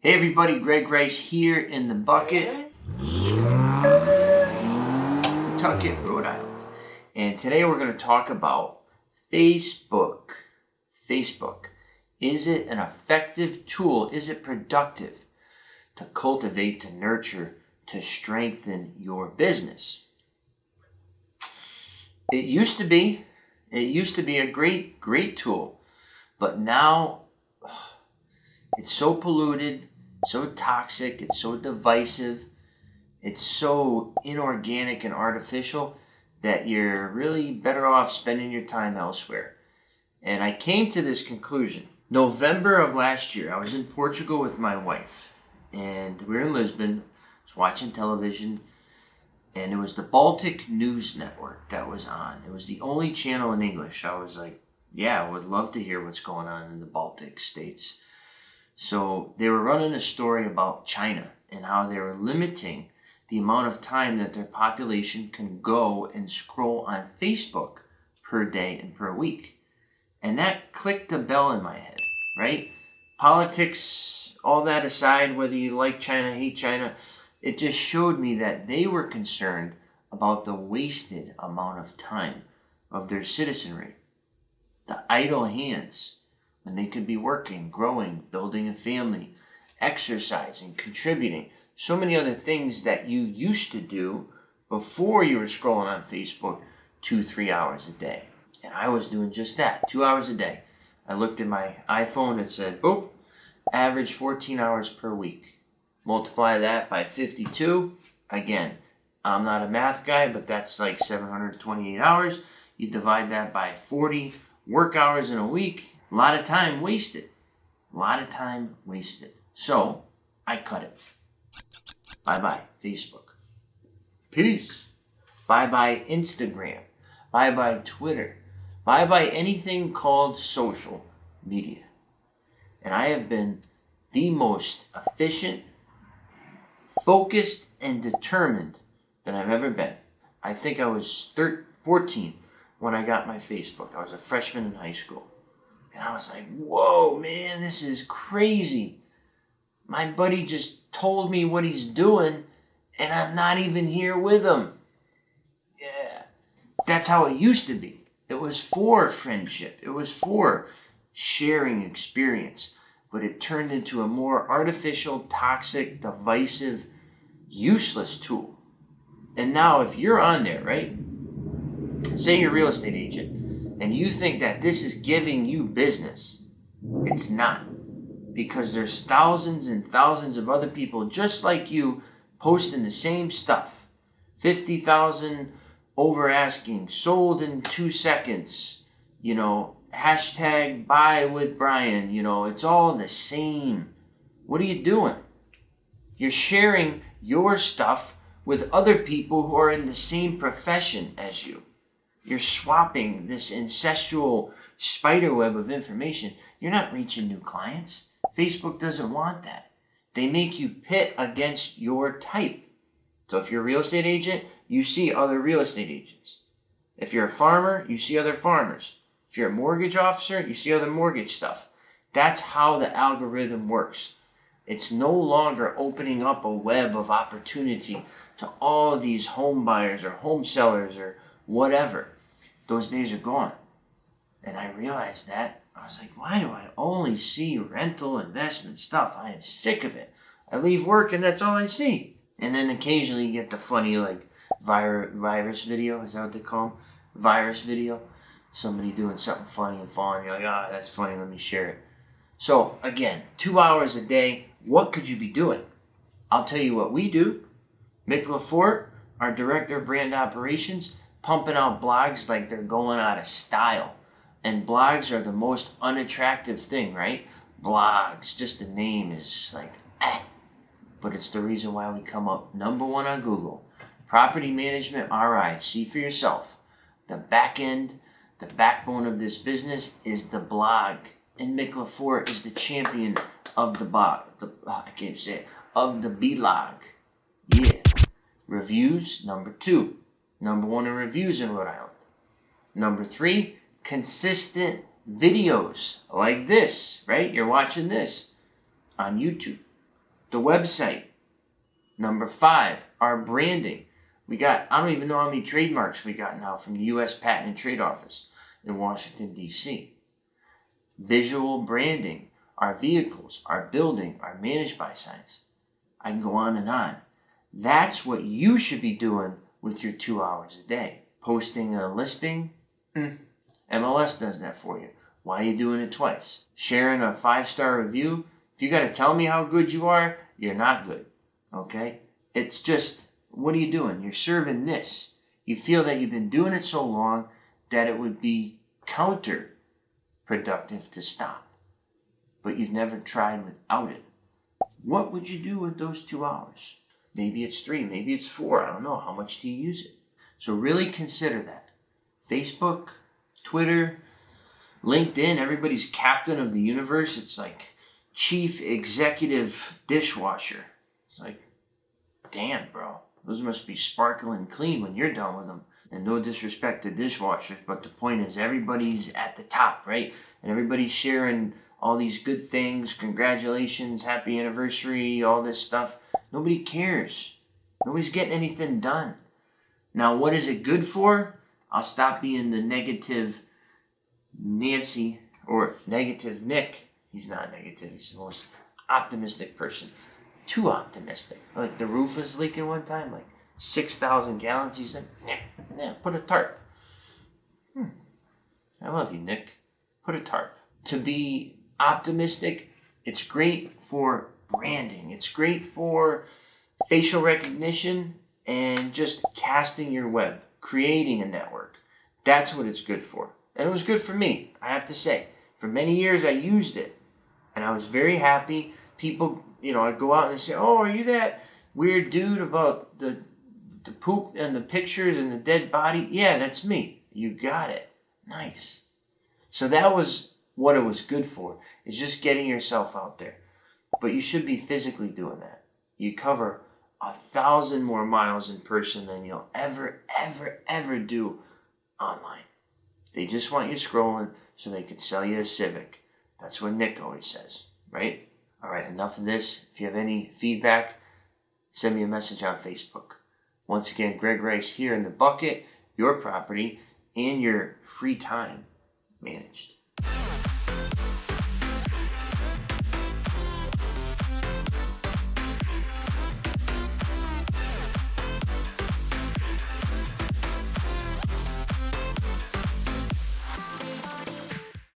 Hey everybody, Greg Rice here in the bucket, Tucket, Rhode Island. And today we're going to talk about Facebook. Facebook. Is it an effective tool? Is it productive to cultivate, to nurture, to strengthen your business? It used to be a great tool, but now it's so polluted, so toxic, it's so divisive, it's so inorganic and artificial that you're really better off spending your time elsewhere. And I came to this conclusion. November of last year, I was in Portugal with my wife, and we were in Lisbon, I was watching television, and it was the Baltic News Network that was on. It was the only channel in English. I was like, yeah, I would love to hear what's going on in the Baltic states. So they were running a story about China and how they were limiting the amount of time that their population can go and scroll on Facebook per day and per week. And that clicked a bell in my head, right? Politics, all that aside, whether you like China, hate China, it just showed me that they were concerned about the wasted amount of time of their citizenry. The idle hands. When they could be working, growing, building a family, exercising, contributing. So many other things that you used to do before you were scrolling on Facebook 2-3 hours a day. And I was doing just that, 2 hours a day. I looked at my iPhone, it said, boop, average 14 hours per week. Multiply that by 52. Again, I'm not a math guy, but that's like 728 hours. You divide that by 40 work hours in a week. A lot of time wasted. So, I cut it. Bye-bye, Facebook. Peace. Bye-bye, Instagram. Bye-bye, Twitter. Bye-bye, anything called social media. And I have been the most efficient, focused, and determined that I've ever been. I think I was 14 when I got my Facebook. I was a freshman in high school. And I was like, whoa, man, this is crazy. My buddy just told me what he's doing, and I'm not even here with him. Yeah. That's how it used to be. It was for friendship. It was for sharing experience. But it turned into a more artificial, toxic, divisive, useless tool. And now if you're on there, right? Say you're a real estate agent, and you think that this is giving you business. It's not. Because there's thousands and thousands of other people just like you posting the same stuff. 50,000 over asking, sold in 2 seconds, hashtag buy with Brian, it's all the same. What are you doing? You're sharing your stuff with other people who are in the same profession as you. You're swapping this incestual spiderweb of information. You're not reaching new clients. Facebook doesn't want that. They make you pit against your type. So if you're a real estate agent, you see other real estate agents. If you're a farmer, you see other farmers. If you're a mortgage officer, you see other mortgage stuff. That's how the algorithm works. It's no longer opening up a web of opportunity to all these home buyers or home sellers or whatever. Those days are gone. And I realized that. I was like, why do I only see rental investment stuff? I am sick of it. I leave work and that's all I see. And then occasionally you get the funny virus video. Is that what they call them? Virus video. Somebody doing something funny and falling. You're like, that's funny. Let me share it. So again, 2 hours a day. What could you be doing? I'll tell you what we do. Mick LaForte, our Director of Brand Operations, pumping out blogs like they're going out of style. And blogs are the most unattractive thing, right? Blogs, just the name is like, But it's the reason why we come up number 1 on Google. Property Management RI. See for yourself. The back end, the backbone of this business is the blog. And Mick LaForte is the champion of the blog. Of the blog. Yeah. Reviews, number 2. Number 1 in reviews in Rhode Island. Number 3, consistent videos like this, right? You're watching this on YouTube. the website. Number 5, our branding. We got, I don't even know how many trademarks we got now from the U.S. Patent and Trade Office in Washington, D.C. Visual branding. Our vehicles, our building, our managed by signs. I can go on and on. That's what you should be doing with your 2 hours a day. Posting a listing, MLS does that for you. Why are you doing it twice? Sharing a 5-star review, if you got to tell me how good you are, you're not good. Okay? It's just, what are you doing? You're serving this. You feel that you've been doing it so long that it would be counterproductive to stop. But you've never tried without it. What would you do with those 2 hours? Maybe it's 3, maybe it's 4. I don't know. How much do you use it? So really consider that. Facebook, Twitter, LinkedIn, everybody's captain of the universe. It's like chief executive dishwasher. It's like, damn, bro. Those must be sparkling clean when you're done with them. And no disrespect to dishwashers, but the point is everybody's at the top, right? And everybody's sharing all these good things. Congratulations, happy anniversary, all this stuff. Nobody cares. Nobody's getting anything done. Now, what is it good for? I'll stop being the negative Nancy or negative Nick. He's not negative. He's the most optimistic person. Too optimistic. Like the roof was leaking one time, like 6,000 gallons. He's like, nah, put a tarp. I love you, Nick. Put a tarp. To be optimistic, it's great for branding. It's great for facial recognition and just casting your web, creating a network. That's what it's good for. And it was good for me, I have to say. For many years, I used it. And I was very happy. People, I'd go out and say, oh, are you that weird dude about the poop and the pictures and the dead body? Yeah, that's me. You got it. Nice. So that was what it was good for, is just getting yourself out there. But you should be physically doing that. You cover 1,000 more miles in person than you'll ever do online. They just want you scrolling so they can sell you a Civic. That's what Nick always says, right? All right, enough of this. If you have any feedback, send me a message on Facebook. Once again, Greg Rice here in the bucket, your property and your free time managed.